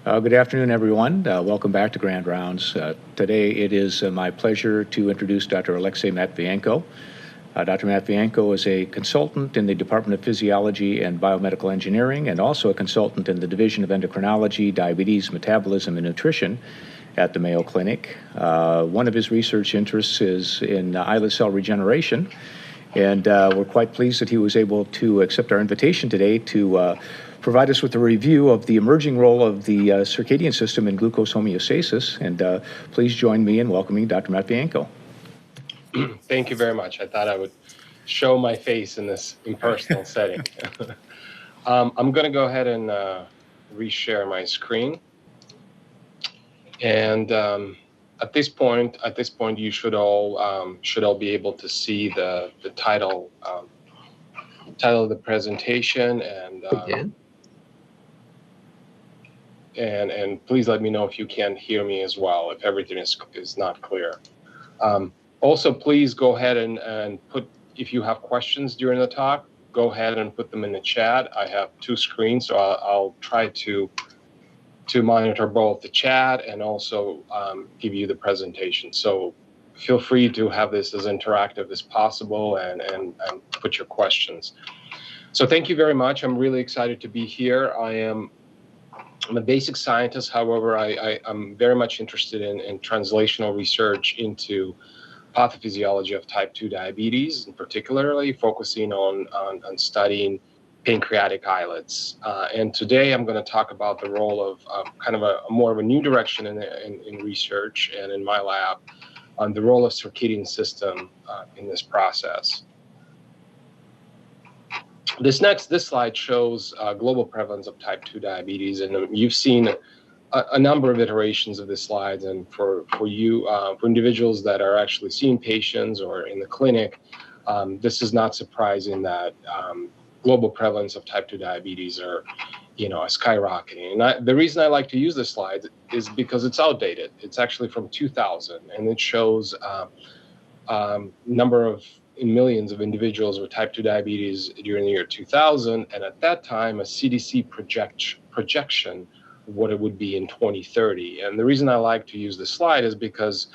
Good afternoon, everyone. Welcome back to Grand Rounds. Today it is my pleasure to introduce Dr. Aleksey Matveyenko. Dr. Matveyenko is a consultant in the Department of Physiology and Biomedical Engineering and also a consultant in the Division of Endocrinology, Diabetes, Metabolism, and Nutrition at the Mayo Clinic. One of his research interests is in islet cell regeneration, and we're quite pleased that he was able to accept our invitation today to provide us with a review of the emerging role of the circadian system in glucose homeostasis. And please join me in welcoming Dr. Matveyenko. Thank you very much. I thought I would show my face in this impersonal setting. I'm going to go ahead and reshare my screen. And at this point, you should all be able to see the title of the presentation, and please let me know if you can't hear me as well, if everything is not clear. Also, please go ahead and put, if you have questions during the talk, go ahead and put them in the chat. I have two screens, so I'll try to monitor both the chat and also give you the presentation. So feel free to have this as interactive as possible and put your questions. So thank you very much. I'm really excited to be here. I'm a basic scientist. However, I'm very much interested in translational research into pathophysiology of type 2 diabetes, and particularly focusing on studying pancreatic islets. And today I'm going to talk about the role of kind of a more of a new direction in research and in my lab on the role of circadian system in this process. This slide shows global prevalence of type 2 diabetes, and you've seen a number of iterations of this slide. And for individuals that are actually seeing patients or in the clinic, this is not surprising that global prevalence of type 2 diabetes are skyrocketing. And the reason I like to use this slide is because it's outdated. It's actually from 2000, and it shows number of millions of individuals with type 2 diabetes during the year 2000, and at that time a CDC projection of what it would be in 2030. And the reason I like to use this slide is because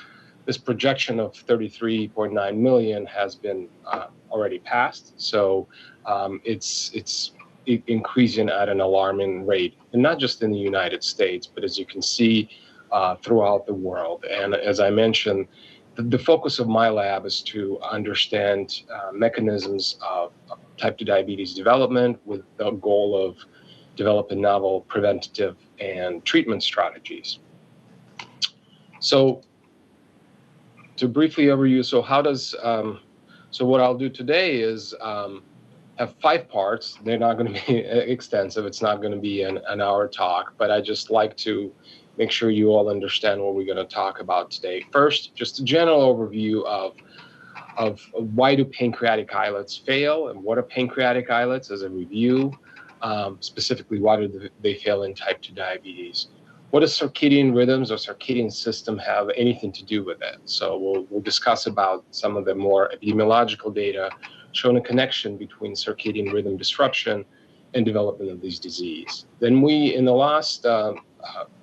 this projection of 33.9 million has been already passed. So it's increasing at an alarming rate, and not just in the United States, but as you can see throughout the world. And as I mentioned, the focus of my lab is to understand mechanisms of type 2 diabetes development with the goal of developing novel preventative and treatment strategies. So to briefly overview, so what I'll do today is have 5 parts. They're not going to be extensive. It's not going to be an hour talk, but I just like to make sure you all understand what we're going to talk about today. First, just a general overview of why do pancreatic islets fail and what are pancreatic islets as a review. Specifically, why do they fail in type 2 diabetes? What does circadian rhythms or circadian system have anything to do with it? So we'll discuss about some of the more epidemiological data showing a connection between circadian rhythm disruption and development of this disease. Then in the last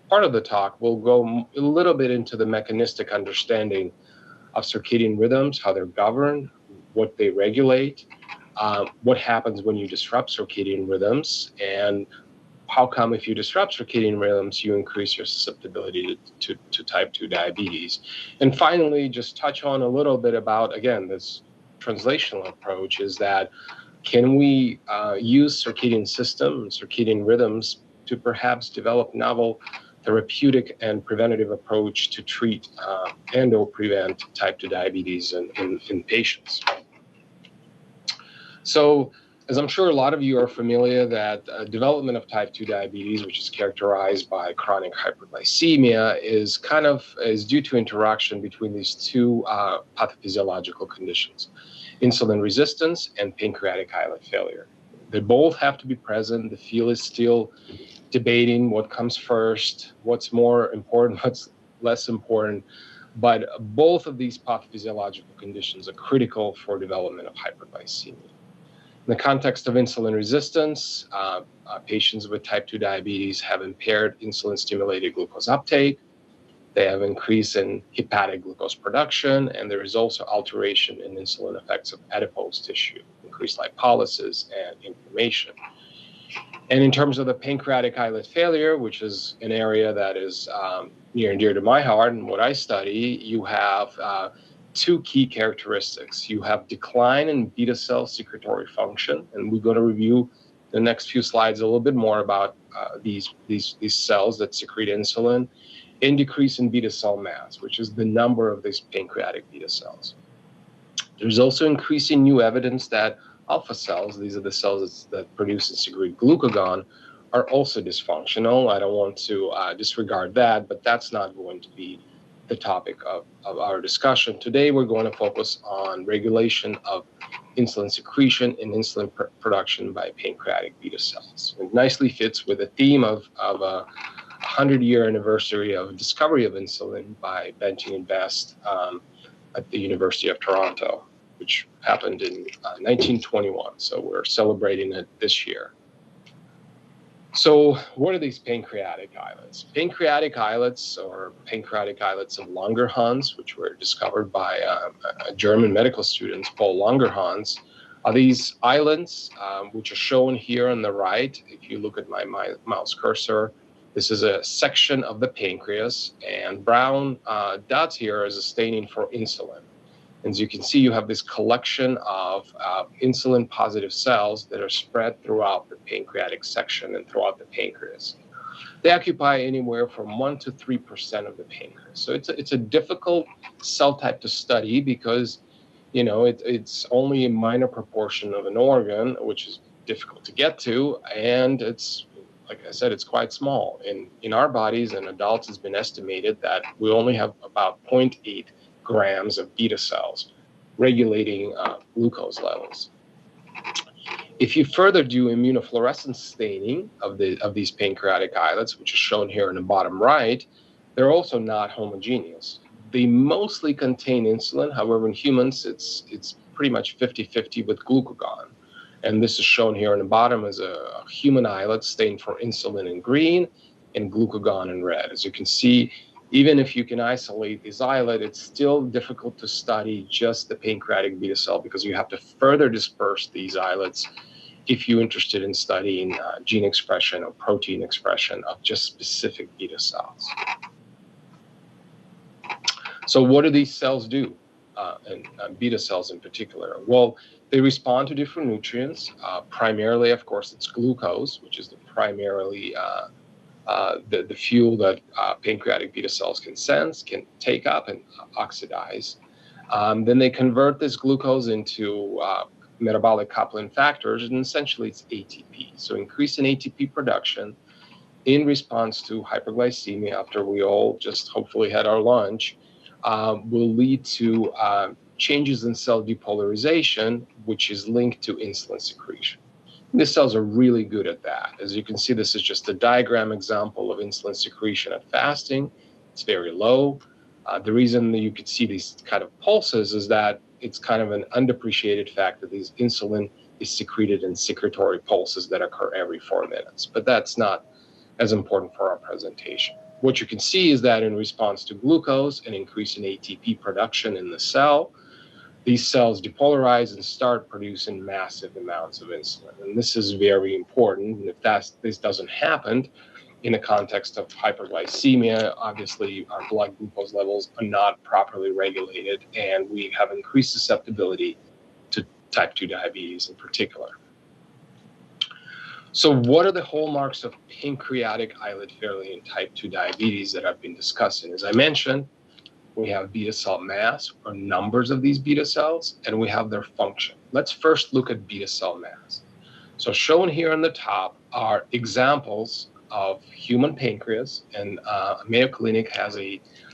part of the talk, we'll go a little bit into the mechanistic understanding of circadian rhythms, how they're governed, what they regulate, what happens when you disrupt circadian rhythms, and how come if you disrupt circadian rhythms, you increase your susceptibility to type 2 diabetes. And finally, just touch on a little bit about, again, this translational approach is that can we use circadian system and circadian rhythms to perhaps develop novel therapeutic and preventative approach to treat and or prevent type 2 diabetes in patients. So, as I'm sure a lot of you are familiar that development of type 2 diabetes, which is characterized by chronic hyperglycemia, is due to interaction between these two pathophysiological conditions, insulin resistance and pancreatic islet failure. They both have to be present. The field is still debating what comes first, what's more important, what's less important, but both of these pathophysiological conditions are critical for development of hyperglycemia. In the context of insulin resistance, patients with type 2 diabetes have impaired insulin-stimulated glucose uptake. They have increase in hepatic glucose production, and there is also alteration in insulin effects of adipose tissue, increased lipolysis and inflammation. And in terms of the pancreatic islet failure, which is an area that is near and dear to my heart and what I study, you have two key characteristics. You have decline in beta cell secretory function, and we're going to review the next few slides a little bit more about these cells that secrete insulin, and decrease in beta cell mass, which is the number of these pancreatic beta cells. There's also increasing new evidence that alpha cells, these are the cells that produce and secrete glucagon, are also dysfunctional. I don't want to disregard that, but that's not going to be the topic of our discussion. Today, we're going to focus on regulation of insulin secretion and insulin production by pancreatic beta cells. It nicely fits with the theme of a 100-year anniversary of discovery of insulin by Benting and Best at the University of Toronto, which happened in 1921. So we're celebrating it this year. So what are these pancreatic islets? Pancreatic islets, or pancreatic islets of Langerhans, which were discovered by a German medical student, Paul Langerhans, are these islands, which are shown here on the right. If you look at my mouse cursor, this is a section of the pancreas, and brown dots here is a staining for insulin. As you can see, you have this collection of insulin-positive cells that are spread throughout the pancreatic section and throughout the pancreas. They occupy anywhere from 1 to 3% of the pancreas. So it's a difficult cell type to study because, you know, it's only a minor proportion of an organ, which is difficult to get to, and it's, like I said, it's quite small. In our bodies, in adults, it's been estimated that we only have about 0.8 grams of beta cells regulating glucose levels. If you further do immunofluorescence staining of these pancreatic islets, which is shown here in the bottom right, they're also not homogeneous. They mostly contain insulin. However, in humans, it's pretty much 50-50 with glucagon. And this is shown here in the bottom as a human islet stained for insulin in green and glucagon in red. As you can see, even if you can isolate this islet, it's still difficult to study just the pancreatic beta cell because you have to further disperse these islets if you're interested in studying gene expression or protein expression of just specific beta cells. So what do these cells do, and beta cells in particular? Well, they respond to different nutrients. Primarily, of course, it's glucose, which is the primarily the fuel that pancreatic beta cells can sense, can take up and oxidize. Then they convert this glucose into metabolic coupling factors, and essentially it's ATP. So increase in ATP production in response to hyperglycemia after we all just hopefully had our lunch will lead to changes in cell depolarization, which is linked to insulin secretion. And the cells are really good at that. As you can see, this is just a diagram example of insulin secretion at fasting. It's very low. The reason that you could see these kind of pulses is that it's kind of an underappreciated fact that these insulin is secreted in secretory pulses that occur every 4 minutes. But that's not as important for our presentation. What you can see is that in response to glucose, an increase in ATP production in the cell, these cells depolarize and start producing massive amounts of insulin. And this is very important. And if this doesn't happen in the context of hyperglycemia, obviously our blood glucose levels are not properly regulated, and we have increased susceptibility to type 2 diabetes in particular. So what are the hallmarks of pancreatic islet failure in type 2 diabetes that I've been discussing? As I mentioned, we have beta cell mass, or numbers of these beta cells, and we have their function. Let's first look at beta cell mass. So shown here on the top are examples of human pancreas, and Mayo Clinic has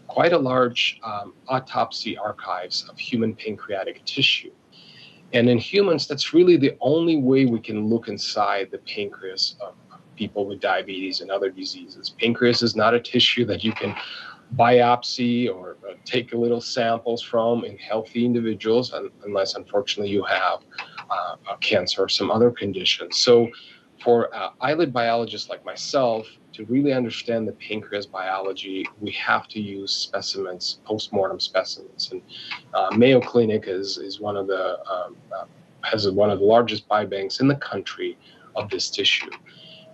quite a large autopsy archives of human pancreatic tissue. And in humans, that's really the only way we can look inside the pancreas of people with diabetes and other diseases. Pancreas is not a tissue that you can biopsy or take little samples from in healthy individuals, unless unfortunately you have cancer or some other condition. So for islet biologists like myself, to really understand the pancreas biology, we have to use specimens, post-mortem specimens. And Mayo Clinic is one of the has one of the largest biobanks in the country of this tissue.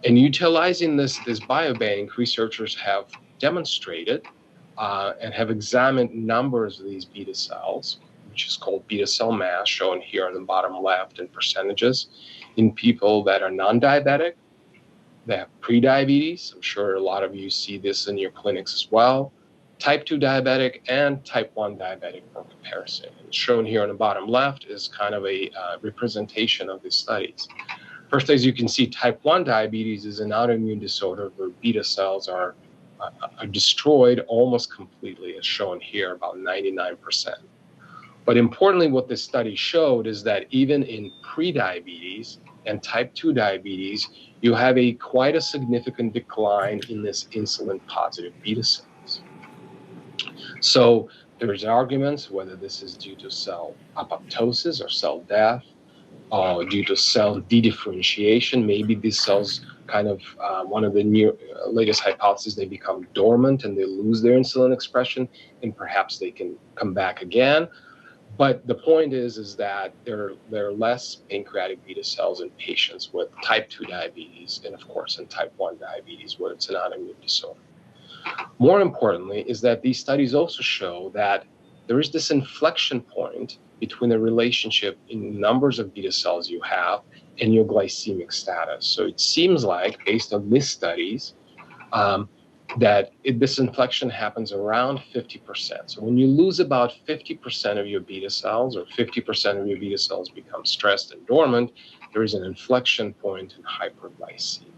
And utilizing this biobank, researchers have demonstrated and have examined numbers of these beta cells, which is called beta cell mass, shown here on the bottom left in percentages, in people that are non-diabetic, that have prediabetes. I'm sure a lot of you see this in your clinics as well. Type 2 diabetic and type 1 diabetic for comparison. And shown here on the bottom left is kind of a representation of these studies. First, as you can see, type 1 diabetes is an autoimmune disorder where beta cells are destroyed almost completely, as shown here, about 99%. But importantly, what this study showed is that even in prediabetes and type 2 diabetes, you have quite a significant decline in this insulin-positive beta cells. So there's arguments whether this is due to cell apoptosis or cell death, due to cell dedifferentiation. Maybe these cells kind of, one of the latest hypotheses, they become dormant and they lose their insulin expression, and perhaps they can come back again. But the point is that there are less pancreatic beta cells in patients with type 2 diabetes and, of course, in type 1 diabetes, where it's an autoimmune disorder. More importantly is that these studies also show that there is this inflection point between the relationship in numbers of beta cells you have and your glycemic status. So it seems like, based on these studies, that this inflection happens around 50%. So when you lose about 50% of your beta cells, or 50% of your beta cells become stressed and dormant, there is an inflection point in hyperglycemia.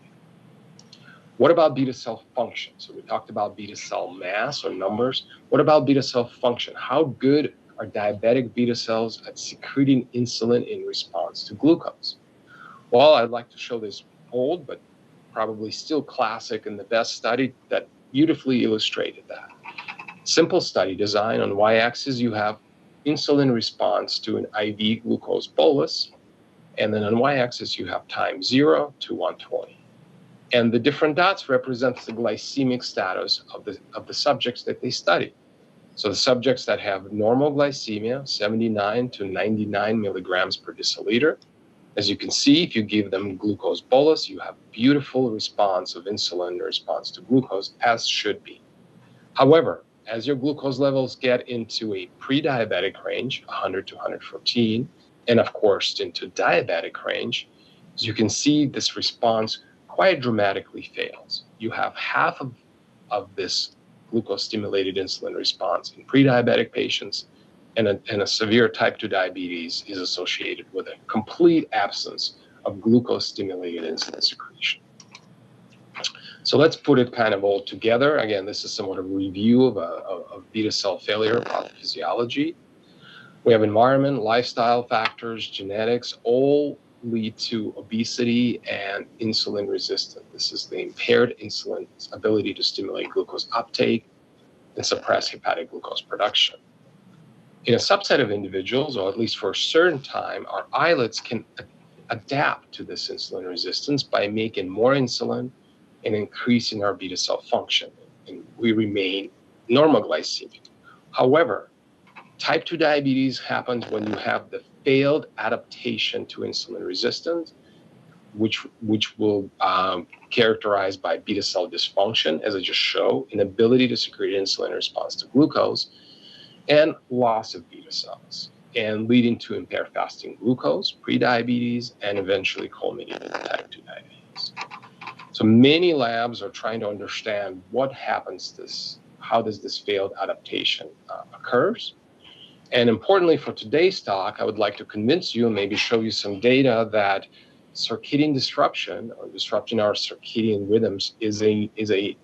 What about beta cell function? So we talked about beta cell mass or numbers. What about beta cell function? How good are diabetic beta cells at secreting insulin in response to glucose? Well, I'd like to show this old, but probably still classic and the best study that beautifully illustrated that. Simple study design. On y-axis, you have insulin response to an IV glucose bolus, and then on y-axis, you have time 0 to 120. And the different dots represent the glycemic status of the subjects that they studied. So the subjects that have normal glycemia, 79 to 99 milligrams per deciliter. As you can see, if you give them glucose bolus, you have beautiful response of insulin in response to glucose, as should be. However, as your glucose levels get into a pre-diabetic range, 100 to 114, and of course into diabetic range, as you can see, this response quite dramatically fails. You have half of this glucose-stimulated insulin response in pre-diabetic patients, and a severe type 2 diabetes is associated with a complete absence of glucose-stimulated insulin secretion. So let's put it kind of all together. Again, this is somewhat of a review of beta cell failure pathophysiology. We have environment, lifestyle factors, genetics, all lead to obesity and insulin resistance. This is the impaired insulin's ability to stimulate glucose uptake and suppress hepatic glucose production. In a subset of individuals, or at least for a certain time, our islets can adapt to this insulin resistance by making more insulin and increasing our beta cell function, and we remain normal glycemic. However, type 2 diabetes happens when you have the failed adaptation to insulin resistance, which will characterized by beta cell dysfunction, as I just showed, inability to secrete insulin in response to glucose, and loss of beta cells, and leading to impaired fasting glucose, prediabetes, and eventually culminating in type 2 diabetes. So many labs are trying to understand what happens how does this failed adaptation occurs. And importantly for today's talk, I would like to convince you and maybe show you some data that circadian disruption, or disrupting our circadian rhythms, is an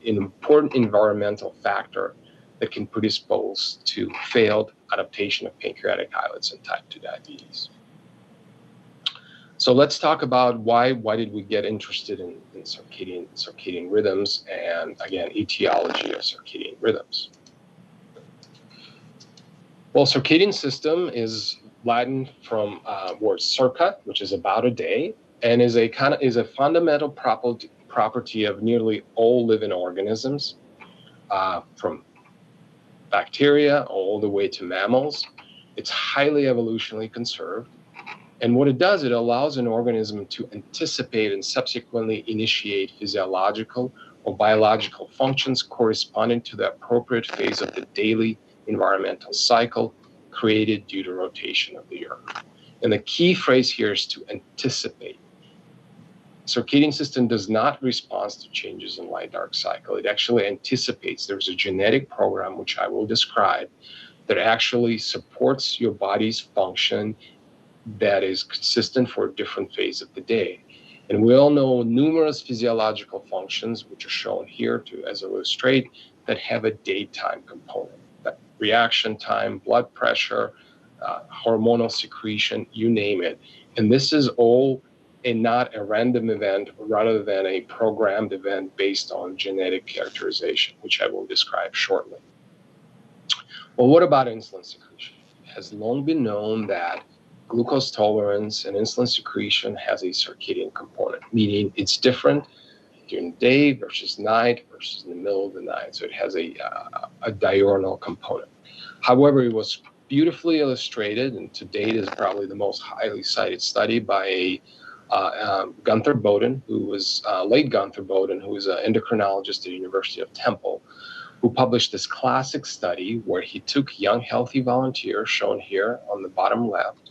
important environmental factor that can predispose to failed adaptation of pancreatic islets in type 2 diabetes. So let's talk about why did we get interested in circadian rhythms, and again, etiology of circadian rhythms. Well, circadian system is Latin from word circa, which is about a day, and is a fundamental property of nearly all living organisms, from bacteria all the way to mammals. It's highly evolutionarily conserved. And what it does, it allows an organism to anticipate and subsequently initiate physiological or biological functions corresponding to the appropriate phase of the daily environmental cycle created due to rotation of the Earth. And the key phrase here is to anticipate. Circadian system does not respond to changes in light-dark cycle. It actually anticipates. There's a genetic program, which I will describe, that actually supports your body's function that is consistent for a different phase of the day. And we all know numerous physiological functions, which are shown here as illustrate, that have a daytime component. That reaction time, blood pressure, hormonal secretion, you name it. And this is all not a random event rather than a programmed event based on genetic characterization, which I will describe shortly. Well, what about insulin secretion? It has long been known that glucose tolerance and insulin secretion has a circadian component, meaning it's different during the day versus night versus in the middle of the night. So it has a diurnal component. However, it was beautifully illustrated, and to date is probably the most highly cited study by Gunther Boden, who was late Gunther Boden, who was an endocrinologist at the University of Temple, who published this classic study where he took young, healthy volunteers, shown here on the bottom left,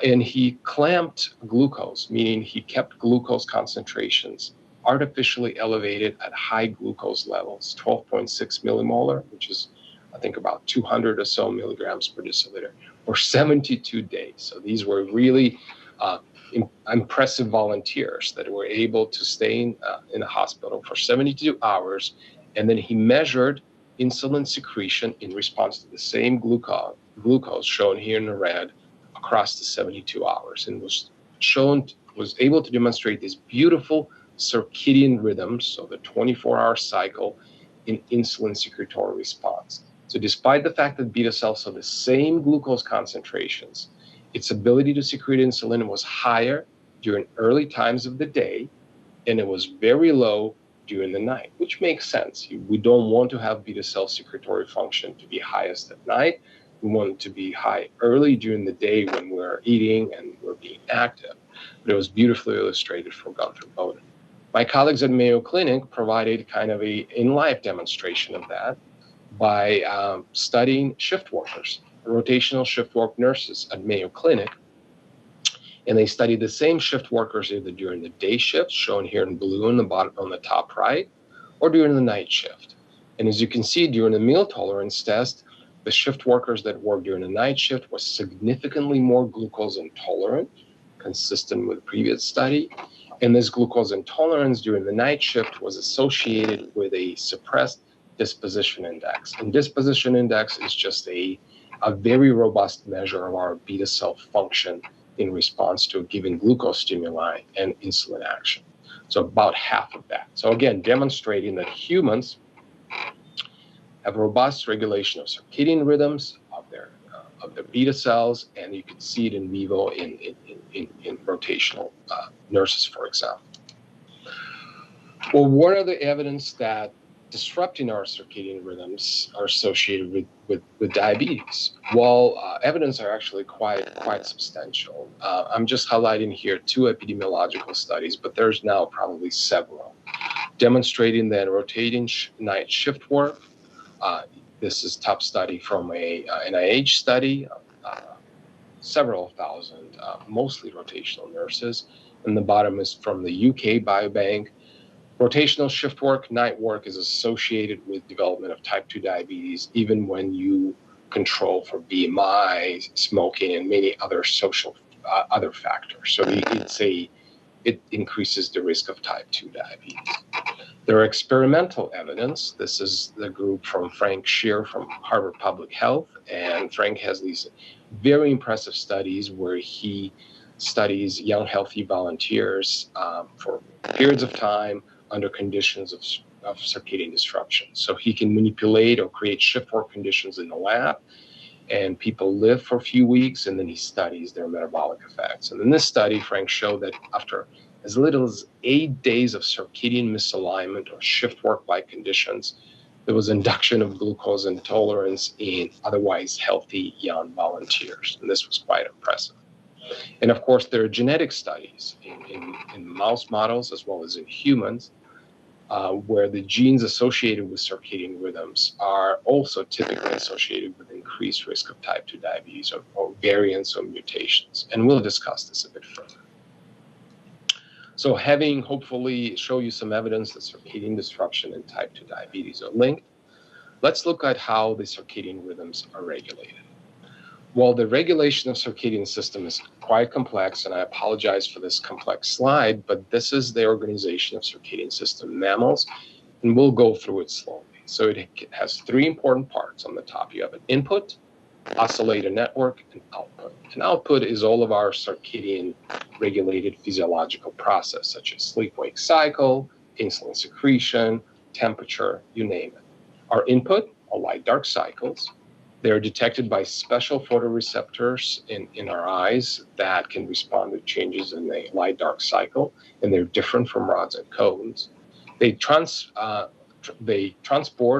and he clamped glucose, meaning he kept glucose concentrations artificially elevated at high glucose levels, 12.6 millimolar, which is, I think, about 200 or so milligrams per deciliter, for 72 days. So these were really impressive volunteers that were able to stay in the hospital for 72 hours. And then he measured insulin secretion in response to the same glucose shown here in the red across the 72 hours, and was able to demonstrate this beautiful circadian rhythms, so the 24-hour cycle in insulin secretory response. So despite the fact that beta cells have the same glucose concentrations, its ability to secrete insulin was higher during early times of the day, and it was very low during the night, which makes sense. We don't want to have beta cell secretory function to be highest at night. We want it to be high early during the day when we're eating and we're being active. But it was beautifully illustrated for Gunther Boden. My colleagues at Mayo Clinic provided kind of a in-life demonstration of that by studying shift workers, rotational shift work nurses at Mayo Clinic. And they studied the same shift workers either during the day shift, shown here in blue on the bottom, on the top right, or during the night shift. And as you can see, during the meal tolerance test, the shift workers that worked during the night shift was significantly more glucose intolerant, consistent with the previous study. And this glucose intolerance during the night shift was associated with a suppressed disposition index. And disposition index is just a very robust measure of our beta cell function in response to a given glucose stimuli and insulin action. So about half of that. So again, demonstrating that humans have robust regulation of circadian rhythms of their beta cells, and you can see it in vivo in rotational nurses, for example. Well, what are the evidence that disrupting our circadian rhythms are associated with diabetes? Well, evidence are actually quite substantial. I'm just highlighting here 2 epidemiological studies, but there's now probably several, demonstrating that rotating night shift work, this is top study from a NIH study, several thousand, mostly rotational nurses, and the bottom is from the UK Biobank. Rotational shift work, night work, is associated with development of type 2 diabetes, even when you control for BMI, smoking, and many other social other factors. So it increases the risk of type 2 diabetes. There are experimental evidence. This is the group from Frank Shear from Harvard Public Health, and Frank has these very impressive studies where he studies young, healthy volunteers for periods of time under conditions of circadian disruption. So he can manipulate or create shift work conditions in the lab, and people live for a few weeks, and then he studies their metabolic effects. And in this study, Frank showed that after as little as 8 days of circadian misalignment or shift work-like conditions, there was induction of glucose intolerance in otherwise healthy young volunteers. And this was quite impressive. And of course, there are genetic studies in mouse models as well as in humans, where the genes associated with circadian rhythms are also typically associated with increased risk of type 2 diabetes or variants or mutations. And we'll discuss this a bit further. So having hopefully show you some evidence that circadian disruption and type 2 diabetes are linked, let's look at how the circadian rhythms are regulated. Well, the regulation of circadian system is quite complex, and I apologize for this complex slide, but this is the organization of circadian system in mammals, and we'll go through it slowly. So it has three important parts. On the top, you have an input, oscillator network, and output. And output is all of our circadian regulated physiological process, such as sleep-wake cycle, insulin secretion, temperature, you name it. Our input are light-dark cycles. They're detected by special photoreceptors in our eyes that can respond to changes in the light-dark cycle, and they're different from rods and cones. They transport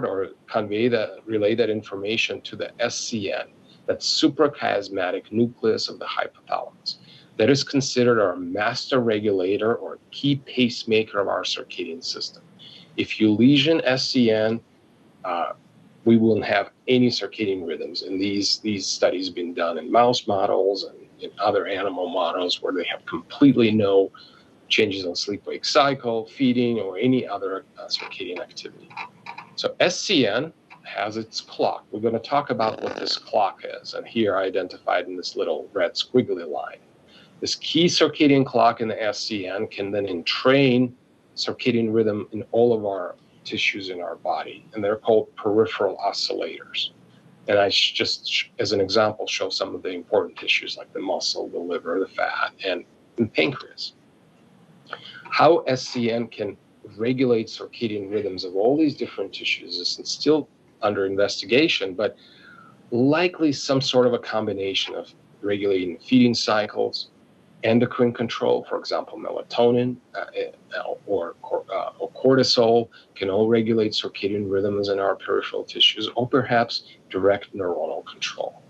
or relay that information to the SCN, that suprachiasmatic nucleus of the hypothalamus. That is considered our master regulator or key pacemaker of our circadian system. If you lesion SCN, we won't have any circadian rhythms. And these studies have been done in mouse models and in other animal models where they have completely no changes in sleep-wake cycle, feeding, or any other circadian activity. So SCN has its clock. We're going to talk about what this clock is. And here I identified in this little red squiggly line. This key circadian clock in the SCN can then entrain circadian rhythm in all of our tissues in our body, and they're called peripheral oscillators. And I just, as an example, show some of the important tissues like the muscle, the liver, the fat, and the pancreas. How SCN can regulate circadian rhythms of all these different tissues is still under investigation, but likely some sort of a combination of regulating feeding cycles, endocrine control, for example, melatonin or cortisol can all regulate circadian rhythms in our peripheral tissues, or perhaps direct neuronal control.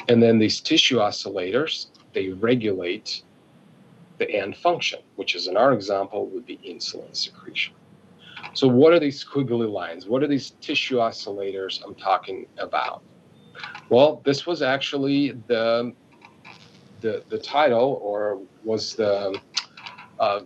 And then these tissue oscillators, they regulate the end function, which is in our example would be insulin secretion. So what are these squiggly lines? What are these tissue oscillators I'm talking about? Well, this was actually the title, or was the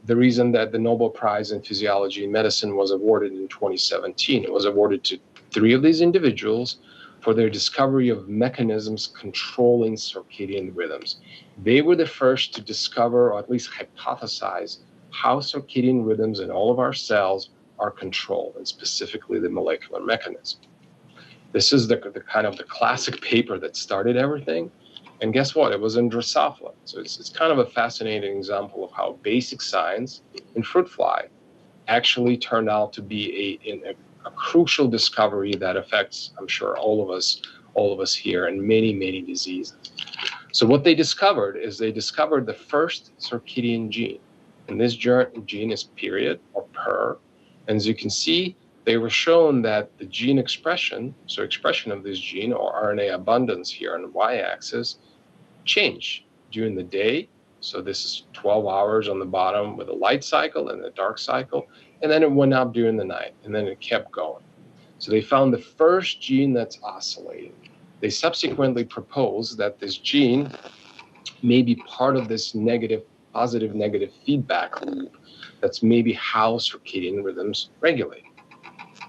reason that the Nobel Prize in Physiology and Medicine was awarded in 2017. It was awarded to 3 of these individuals for their discovery of mechanisms controlling circadian rhythms. They were the first to discover, or at least hypothesize, how circadian rhythms in all of our cells are controlled, and specifically the molecular mechanism. This is the kind of the classic paper that started everything. And guess what? It was in Drosophila. So it's kind of a fascinating example of how basic science in fruit fly actually turned out to be a crucial discovery that affects, I'm sure, all of us here, and many, many diseases. So what they discovered is they discovered the first circadian gene. And this gene is period or per. And as you can see, they were shown that the gene expression, so expression of this gene or RNA abundance here on the y-axis, change during the day. So this is 12 hours on the bottom with a light cycle and a dark cycle. And then it went up during the night, and then it kept going. So they found the first gene that's oscillating. They subsequently proposed that this gene may be part of this positive negative feedback loop. That's maybe how circadian rhythms regulate.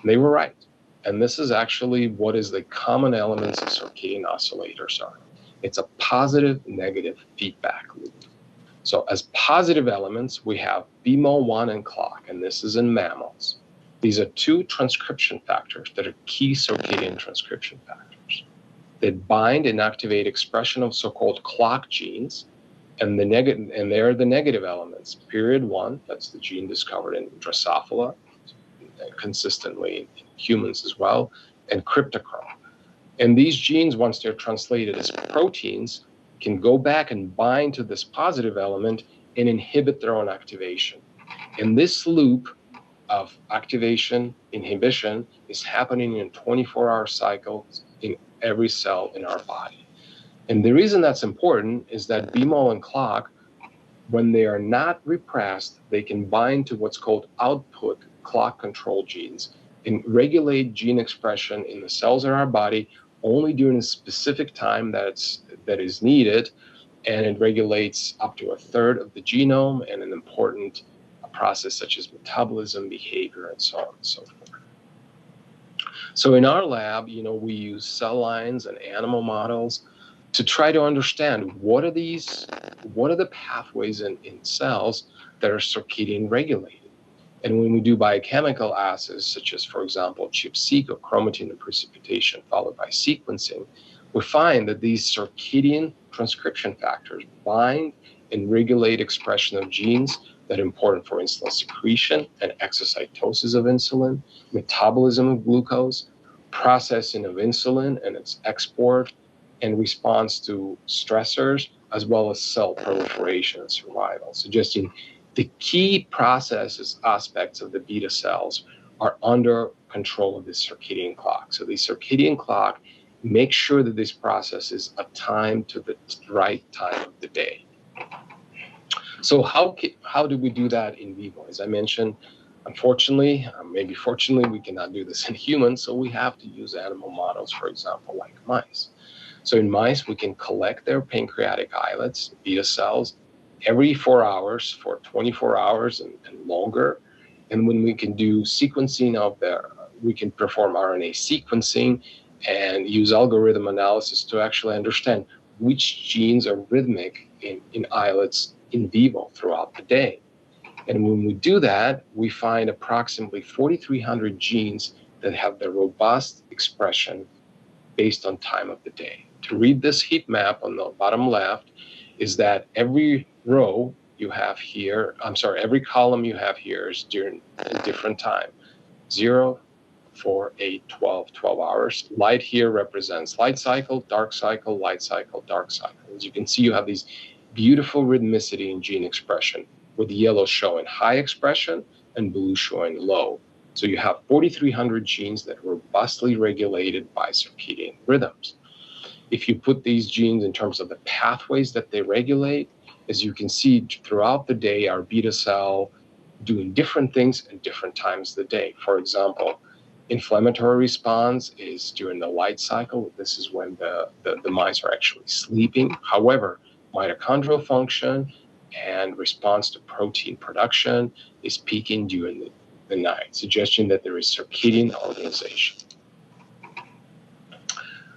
They were right. And this is actually what is the common elements of circadian oscillators are. It's a positive negative feedback loop. So as positive elements, we have BMO1 and clock, and this is in mammals. These are 2 transcription factors that are key circadian transcription factors. They bind and activate expression of so-called clock genes, and they're the negative elements. Period 1, that's the gene discovered in Drosophila, consistently in humans as well, and cryptochrome. And these genes, once they're translated as proteins, can go back and bind to this positive element and inhibit their own activation. And this loop of activation, inhibition is happening in 24-hour cycles in every cell in our body. And the reason that's important is that BMAL and clock, when they are not repressed, they can bind to what's called output clock control genes and regulate gene expression in the cells in our body only during a specific time that is needed, and it regulates up to a third of the genome and an important process such as metabolism, behavior, and so on and so forth. So in our lab, we use cell lines and animal models to try to understand what are the pathways in cells that are circadian regulated. And when we do biochemical assays, such as, for example, ChIP-seq or chromatin and precipitation followed by sequencing, we find that these circadian transcription factors bind and regulate expression of genes that are important for insulin secretion and exocytosis of insulin, metabolism of glucose, processing of insulin and its export, and response to stressors, as well as cell proliferation and survival, suggesting the key processes, aspects of the beta cells are under control of the circadian clock. So the circadian clock makes sure that this process is timed to the right time of the day. So how do we do that in vivo? As I mentioned, unfortunately, maybe fortunately, we cannot do this in humans, so we have to use animal models, for example, like mice. So in mice, we can collect their pancreatic islets, beta cells, every 4 hours for 24 hours and longer. And when we can do sequencing we can perform RNA sequencing and use algorithm analysis to actually understand which genes are rhythmic in islets in vivo throughout the day. And when we do that, we find approximately 4,300 genes that have the robust expression based on time of the day. To read this heat map on the bottom left is that every row you have here, every column you have here is during a different time. 0, 4, 8, 12 hours. Light here represents light cycle, dark cycle, light cycle, dark cycle. As you can see, you have these beautiful rhythmicity in gene expression, with yellow showing high expression and blue showing low. So you have 4,300 genes that are robustly regulated by circadian rhythms. If you put these genes in terms of the pathways that they regulate, as you can see throughout the day, our beta cell doing different things at different times of the day. For example, inflammatory response is during the light cycle. This is when the mice are actually sleeping. However, mitochondrial function and response to protein production is peaking during the night, suggesting that there is circadian organization.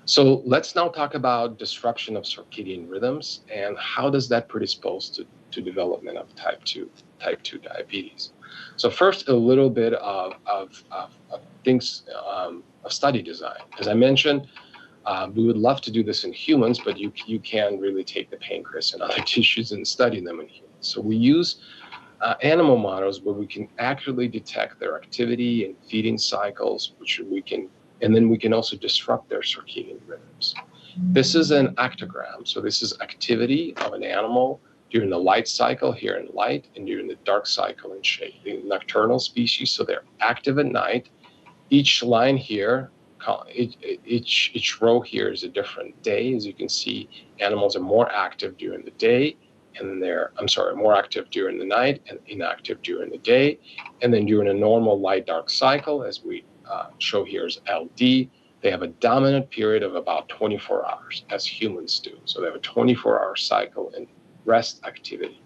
So let's now talk about disruption of circadian rhythms and how does that predispose to development of type 2 diabetes. So first, a little bit of things of study design. As I mentioned, we would love to do this in humans, but you can really take the pancreas and other tissues and study them in humans. So we use animal models where we can accurately detect their activity and feeding cycles, and then we can also disrupt their circadian rhythms. This is an actogram. So this is activity of an animal during the light cycle here in light and during the dark cycle in shade. The nocturnal species, so they're active at night. Each line here, each row here is a different day. As you can see, animals are more active during the day, and more active during the night and inactive during the day. And then during a normal light-dark cycle, as we show here is LD, they have a dominant period of about 24 hours, as humans do. So they have a 24-hour cycle in rest activity.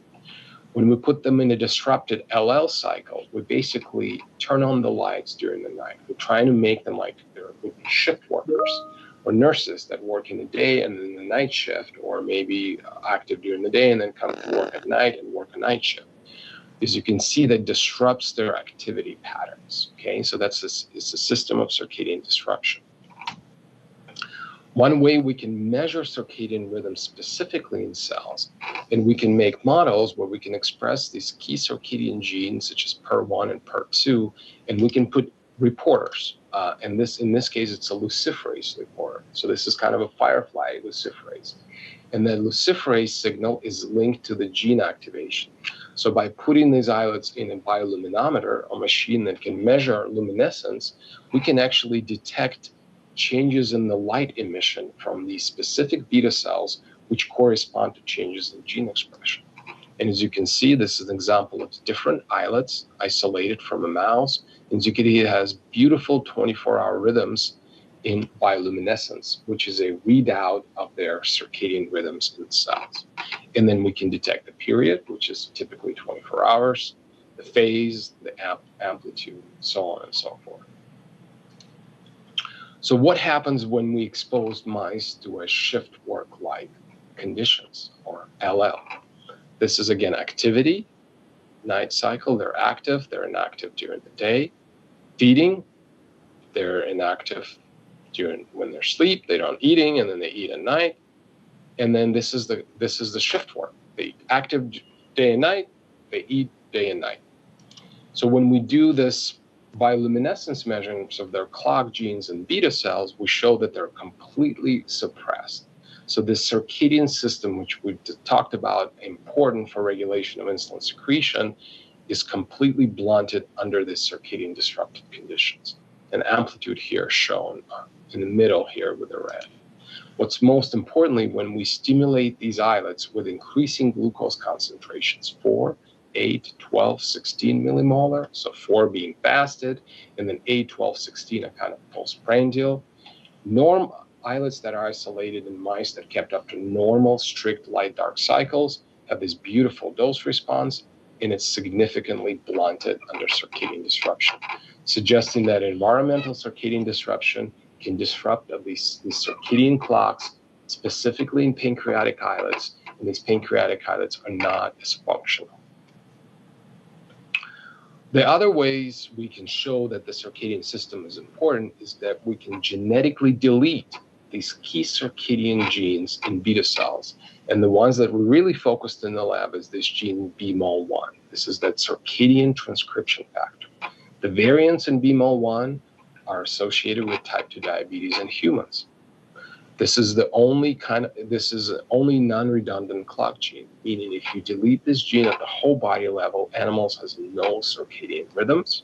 When we put them in a disrupted LL cycle, we basically turn on the lights during the night. We're trying to make them like they're shift workers or nurses that work in the day and then the night shift, or maybe active during the day and then come to work at night and work a night shift. As you can see, that disrupts their activity patterns. Okay, so it's a system of circadian disruption. One way we can measure circadian rhythm specifically in cells, and we can make models where we can express these key circadian genes such as PER1 and PER2, and we can put reporters. And in this case, it's a luciferase reporter. So this is kind of a firefly luciferase. And the luciferase signal is linked to the gene activation. So by putting these islets in a bioluminometer, a machine that can measure luminescence, we can actually detect changes in the light emission from these specific beta cells, which correspond to changes in gene expression. And as you can see, this is an example of different islets isolated from a mouse. And as you can see, it has beautiful 24-hour rhythms in bioluminescence, which is a readout of their circadian rhythms in cells. And then we can detect the period, which is typically 24 hours, the phase, the amplitude, so on and so forth. So what happens when we expose mice to a shift work-like conditions, or LL? This is, again, activity, night cycle. They're active. They're inactive during the day. Feeding, they're inactive when they're asleep. They don't eating, and then they eat at night. And then this is the shift work. They eat active day and night. They eat day and night. So when we do this bioluminescence measurements of their clock genes and beta cells, we show that they're completely suppressed. So this circadian system, which we talked about, important for regulation of insulin secretion, is completely blunted under the circadian disrupted conditions. And amplitude here shown in the middle here with the red. What's most importantly, when we stimulate these islets with increasing glucose concentrations, 4, 8, 12, 16 millimolar, so 4 being fasted, and then 8, 12, 16 a kind of postprandial. Islets that are isolated in mice that kept up to normal, strict light-dark cycles have this beautiful dose response, and it's significantly blunted under circadian disruption, suggesting that environmental circadian disruption can disrupt these circadian clocks, specifically in pancreatic islets, and these pancreatic islets are not as functional. The other ways we can show that the circadian system is important is that we can genetically delete these key circadian genes in beta cells. And the ones that we really focused in the lab is this gene BMAL1. This is that circadian transcription factor. The variants in BMAL1 are associated with type 2 diabetes in humans. This is the only non-redundant clock gene, meaning if you delete this gene at the whole body level, animals has no circadian rhythms.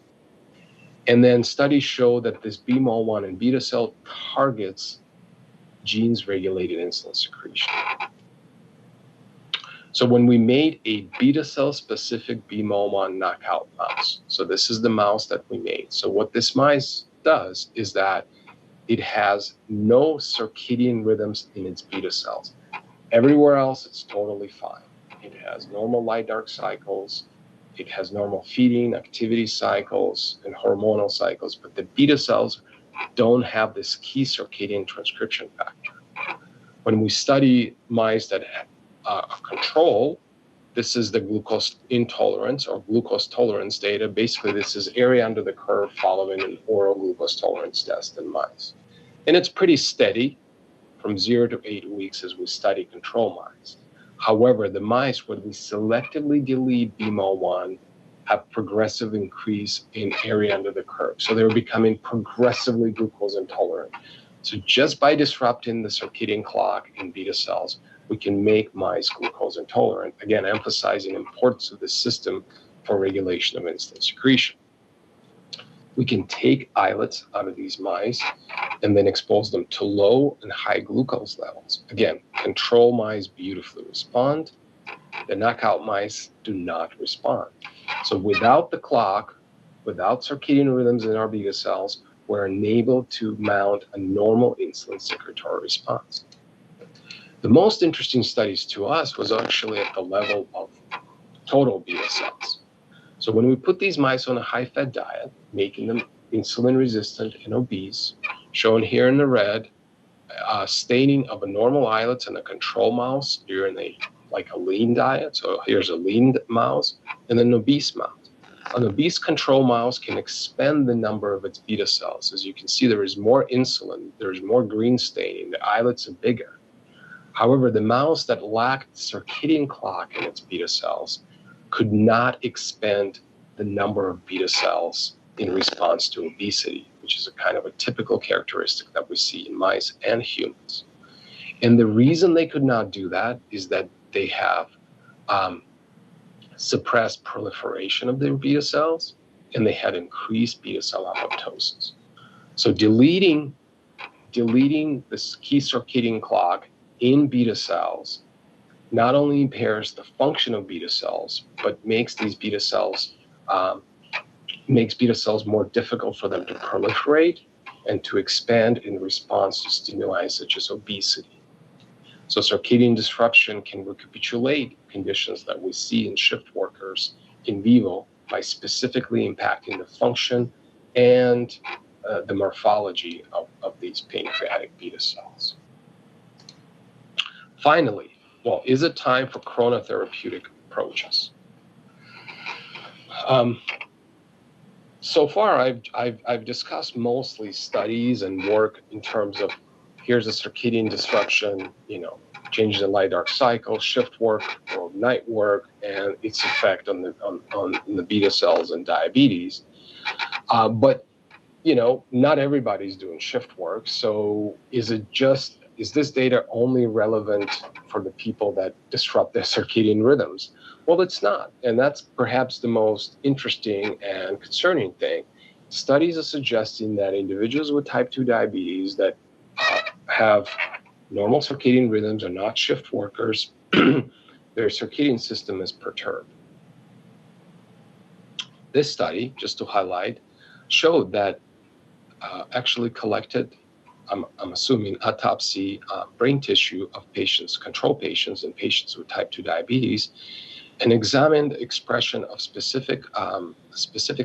And then studies show that this BMAL1 in beta cell targets genes regulated insulin secretion. So when we made a beta cell specific BMAL1 knockout mouse, so this is the mouse that we made. So what this mouse does is that it has no circadian rhythms in its beta cells. Everywhere else, it's totally fine. It has normal light-dark cycles. It has normal feeding, activity cycles, and hormonal cycles, but the beta cells don't have this key circadian transcription factor. When we study mice that have control, this is the glucose intolerance or glucose tolerance data. Basically, this is area under the curve following an oral glucose tolerance test in mice. And it's pretty steady from 0 to 8 weeks as we study control mice. However, the mice, when we selectively delete BMAL1, have progressive increase in area under the curve. So they're becoming progressively glucose intolerant. So just by disrupting the circadian clock in beta cells, we can make mice glucose intolerant, again, emphasizing the importance of this system for regulation of insulin secretion. We can take islets out of these mice and then expose them to low and high glucose levels. Again, control mice beautifully respond. The knockout mice do not respond. So without the clock, without circadian rhythms in our beta cells, we're unable to mount a normal insulin secretory response. The most interesting studies to us was actually at the level of total beta cells. So when we put these mice on a high-fat diet, making them insulin resistant and obese, shown here in the red, staining of a normal islet and a control mouse during a lean diet. So here's a lean mouse and an obese mouse. An obese control mouse can expand the number of its beta cells. As you can see, there is more insulin, there's more green staining, the islets are bigger. However, the mouse that lacked circadian clock in its beta cells could not expand the number of beta cells in response to obesity, which is a kind of a typical characteristic that we see in mice and humans. And the reason they could not do that is that they have suppressed proliferation of their beta cells, and they had increased beta cell apoptosis. So deleting this key circadian clock in beta cells not only impairs the function of beta cells, but makes these beta cells more difficult for them to proliferate and to expand in response to stimuli such as obesity. So circadian disruption can recapitulate conditions that we see in shift workers in vivo by specifically impacting the function and the morphology of these pancreatic beta cells. Finally, well, is it time for chronotherapeutic approaches? So far, I've discussed mostly studies and work in terms of here's a circadian disruption, changes in light-dark cycle, shift work or night work, and its effect on the beta cells and diabetes. But not everybody's doing shift work. So is this data only relevant for the people that disrupt their circadian rhythms? Well, it's not. And that's perhaps the most interesting and concerning thing. Studies are suggesting that individuals with type 2 diabetes that have normal circadian rhythms are not shift workers, their circadian system is perturbed. This study, just to highlight, showed that actually collected, I'm assuming, autopsy brain tissue of control patients and patients with type 2 diabetes, and examined expression of specific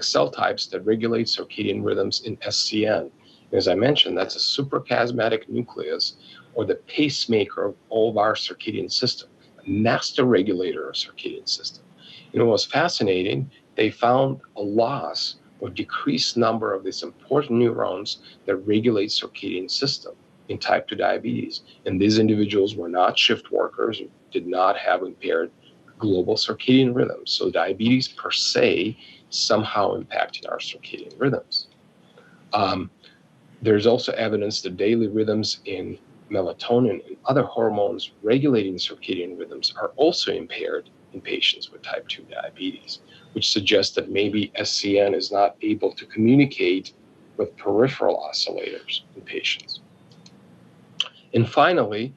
cell types that regulate circadian rhythms in SCN. As I mentioned, that's a suprachiasmatic nucleus, or the pacemaker of all of our circadian system, a master regulator of circadian system. What was fascinating, they found a loss or decreased number of these important neurons that regulate circadian system in type 2 diabetes. And these individuals were not shift workers, did not have impaired global circadian rhythms. So diabetes per se somehow impacting our circadian rhythms. There's also evidence that daily rhythms in melatonin and other hormones regulating circadian rhythms are also impaired in patients with type 2 diabetes, which suggests that maybe SCN is not able to communicate with peripheral oscillators in patients. And finally,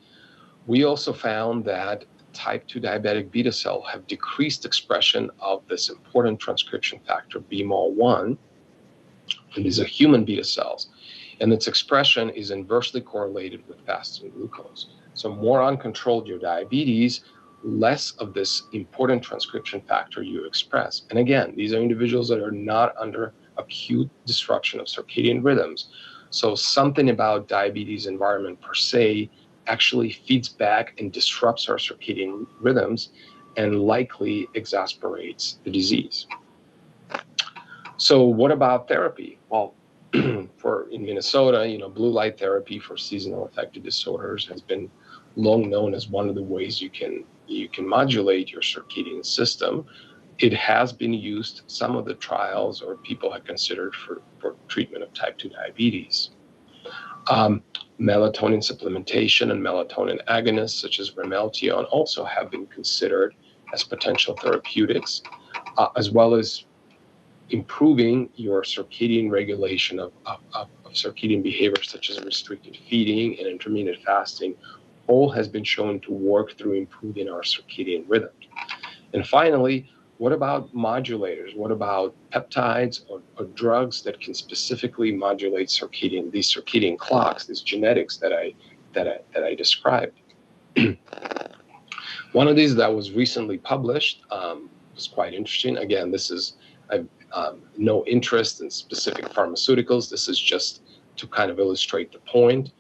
we also found that type 2 diabetic beta cell have decreased expression of this important transcription factor, BMAL1, and these are human beta cells. And its expression is inversely correlated with fasting glucose. So more uncontrolled your diabetes, less of this important transcription factor you express. And again, these are individuals that are not under acute disruption of circadian rhythms. So something about diabetes environment per se actually feeds back and disrupts our circadian rhythms and likely exasperates the disease. So what about therapy? Well, in Minnesota, blue light therapy for seasonal affective disorders has been long known as one of the ways you can modulate your circadian system. It has been used, some of the trials or people have considered for treatment of type 2 diabetes. Melatonin supplementation and melatonin agonists such as Ramelteon also have been considered as potential therapeutics, as well as improving your circadian regulation of circadian behaviors such as restricted feeding and intermittent fasting, all has been shown to work through improving our circadian rhythm. And finally, what about modulators? What about peptides or drugs that can specifically modulate these circadian clocks, these genetics that I described? One of these that was recently published was quite interesting. Again, this is no interest in specific pharmaceuticals. This is just to kind of illustrate the point.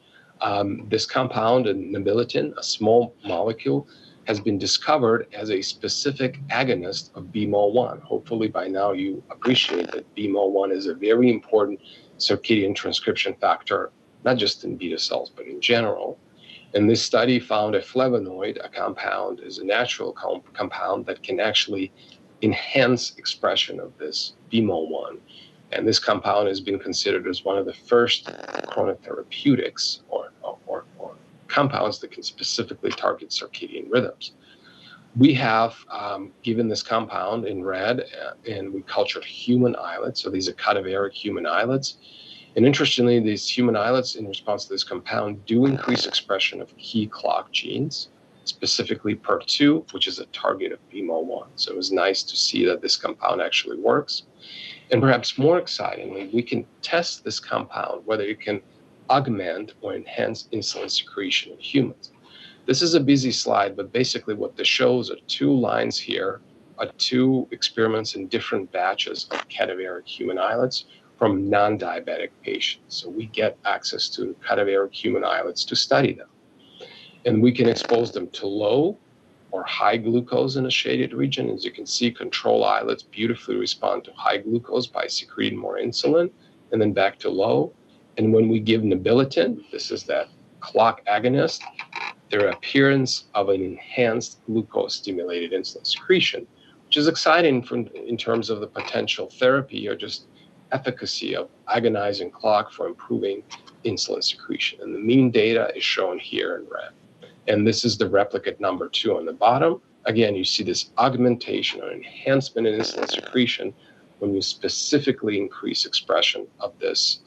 This compound, nabilitin, a small molecule, has been discovered as a specific agonist of BMAL1. Hopefully by now you appreciate that BMAL1 is a very important circadian transcription factor, not just in beta cells, but in general. And this study found a flavonoid, a compound, is a natural compound that can actually enhance expression of this BMAL1. And this compound has been considered as one of the first chronotherapeutics or compounds that can specifically target circadian rhythms. We have given this compound in red, and we cultured human islets. So these are cadaveric human islets. And interestingly, these human islets, in response to this compound, do increase expression of key clock genes, specifically PER2, which is a target of BMO1. So it was nice to see that this compound actually works. And perhaps more excitingly, we can test this compound, whether it can augment or enhance insulin secretion in humans. This is a busy slide, but basically what this shows are two lines here, are two experiments in different batches of cadaveric human islets from non-diabetic patients. So we get access to cadaveric human islets to study them. And we can expose them to low or high glucose in a shaded region. As you can see, control islets beautifully respond to high glucose by secreting more insulin, and then back to low. And when we give Nobilitin, this is that clock agonist, their appearance of an enhanced glucose-stimulated insulin secretion, which is exciting in terms of the potential therapy or just efficacy of agonizing clock for improving insulin secretion. And the mean data is shown here in red. And this is the replicate number 2 on the bottom. Again, you see this augmentation or enhancement in insulin secretion when you specifically increase expression of this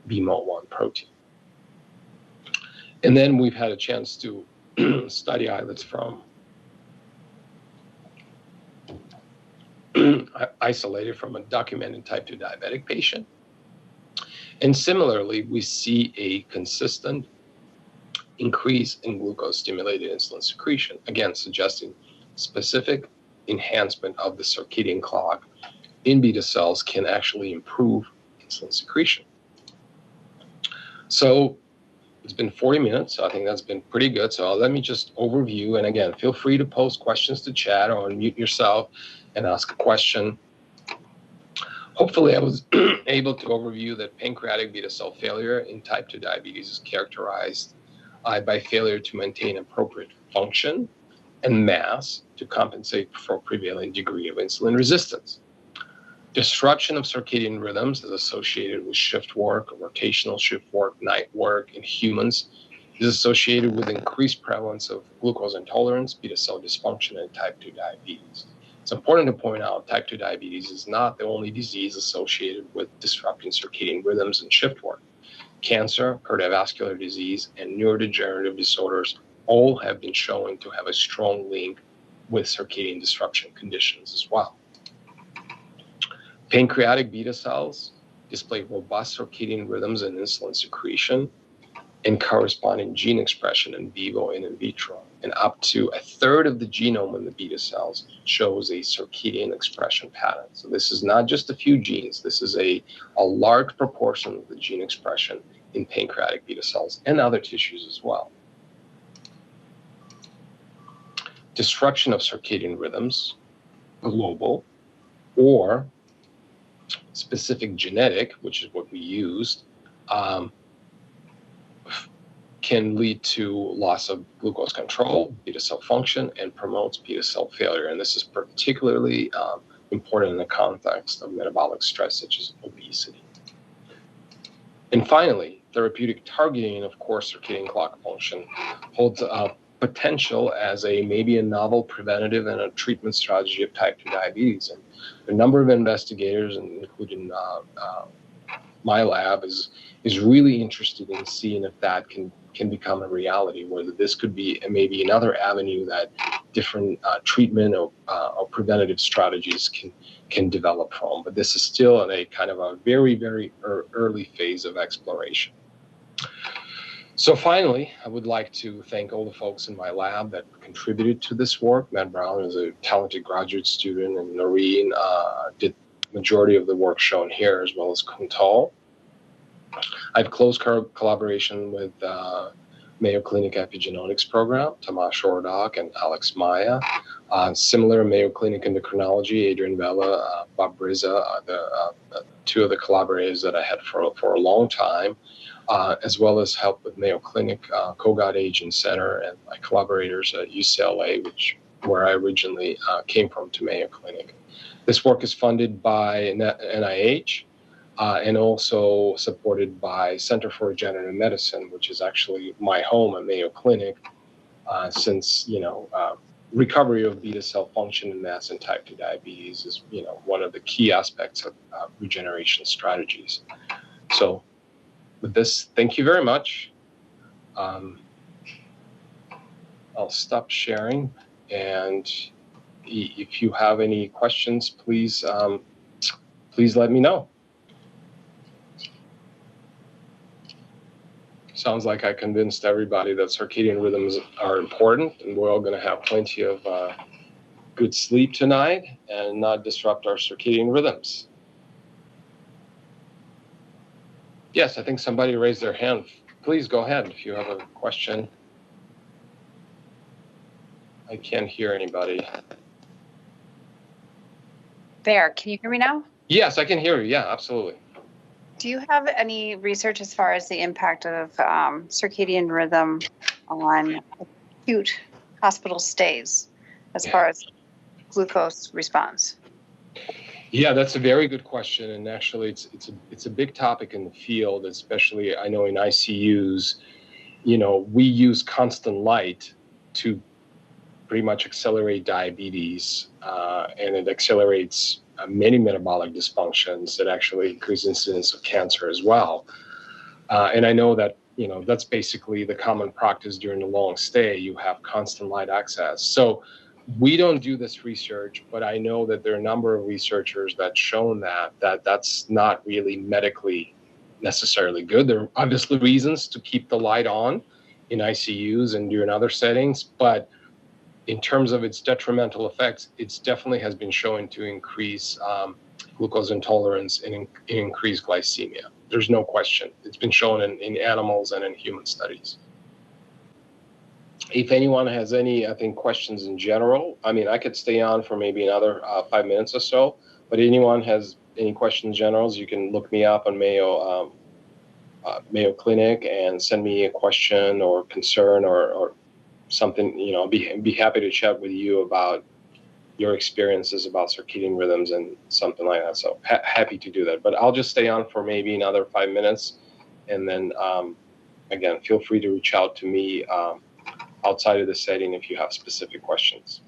BMO1 protein. And then we've had a chance to study islets from isolated from a documented type 2 diabetic patient. And similarly, we see a consistent increase in glucose-stimulated insulin secretion, again, suggesting specific enhancement of the circadian clock in beta cells can actually improve insulin secretion. So it's been 40 minutes, so I think that's been pretty good. So let me just overview, and again, feel free to post questions to chat or unmute yourself and ask a question. Hopefully I was able to overview that pancreatic beta cell failure in type 2 diabetes is characterized by failure to maintain appropriate function and mass to compensate for prevailing degree of insulin resistance. Disruption of circadian rhythms is associated with shift work, rotational shift work, night work in humans is associated with increased prevalence of glucose intolerance, beta cell dysfunction, and type 2 diabetes. It's important to point out type 2 diabetes is not the only disease associated with disrupting circadian rhythms and shift work. Cancer, cardiovascular disease, and neurodegenerative disorders all have been shown to have a strong link with circadian disruption conditions as well. Pancreatic beta cells display robust circadian rhythms and insulin secretion and corresponding gene expression in vivo and in vitro. And up to a third of the genome in the beta cells shows a circadian expression pattern. So this is not just a few genes. This is a large proportion of the gene expression in pancreatic beta cells and other tissues as well. Disruption of circadian rhythms, global, or specific genetic, which is what we used, can lead to loss of glucose control, beta cell function, and promotes beta cell failure. And this is particularly important in the context of metabolic stress, such as obesity. And finally, therapeutic targeting of core circadian clock function holds potential as maybe a novel preventative and a treatment strategy of type 2 diabetes. And a number of investigators, including my lab, is really interested in seeing if that can become a reality, whether this could be maybe another avenue that different treatment or preventative strategies can develop from. But this is still in a kind of a very, very early phase of exploration. So finally, I would like to thank all the folks in my lab that contributed to this work. Matt Brown is a talented graduate student, and Noreen did the majority of the work shown here, as well as Kuntal. I have close collaboration with Mayo Clinic Epigenetics Program, Tomasz Ordok and Alex Maya. Similar Mayo Clinic Endocrinology, Adrian Vela, Bob Briza, the two of the collaborators that I had for a long time, as well as help with Mayo Clinic, Kogod Aging Center, and my collaborators at UCLA, where I originally came from to Mayo Clinic. This work is funded by NIH. and also supported by Center for Regenerative Medicine, which is actually my home at Mayo Clinic, since recovery of beta cell function in MAS and type 2 diabetes is one of the key aspects of regeneration strategies. So with this, thank you very much. I'll stop sharing, and if you have any questions, please let me know. Sounds like I convinced everybody that circadian rhythms are important, and we're all going to have plenty of good sleep tonight and not disrupt our circadian rhythms. Yes, I think somebody raised their hand. Please go ahead if you have a question. I can't hear anybody. There, can you hear me now? Yes, I can hear you. Yeah, absolutely. Do you have any research as far as the impact of circadian rhythm on acute hospital stays as far as glucose response? Yeah, that's a very good question, and actually, it's a big topic in the field, especially I know in ICUs. We use constant light to pretty much accelerate diabetes, and it accelerates many metabolic dysfunctions that actually increase incidence of cancer as well. And I know that that's basically the common practice during the long stay. You have constant light access. So we don't do this research, but I know that there are a number of researchers that's shown that's not really medically necessarily good. There are obviously reasons to keep the light on in ICUs and during other settings, but in terms of its detrimental effects, it definitely has been shown to increase glucose intolerance and increase glycemia. There's no question. It's been shown in animals and in human studies. If anyone has any, I think, questions in general, I could stay on for maybe another 5 minutes or so, but anyone has any questions in general, you can look me up on Mayo Clinic and send me a question or concern or something. Be happy to chat with you about your experiences about circadian rhythms and something like that. So happy to do that. But I'll just stay on for maybe another 5 minutes, and then again, feel free to reach out to me outside of the setting if you have specific questions.